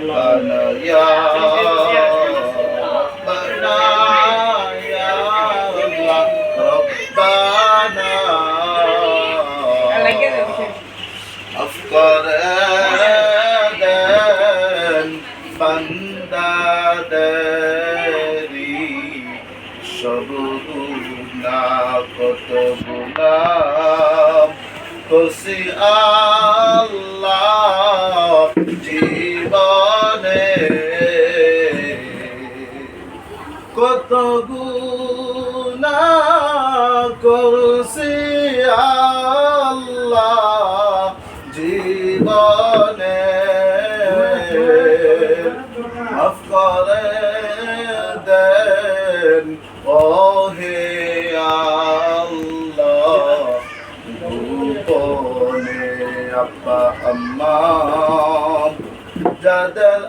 ربنا يا ربنا يا الله ربنا أفكار দেন বান্দাদেরি সব গুনাহ কত গুনাহ খুশি আল্লাহ জীবনে কত গুনাহ করছি আল্লাহ জীবনে মাফ করে দেন ওহে আল্লাহ গোপনে আব্বা আম্মা যাদের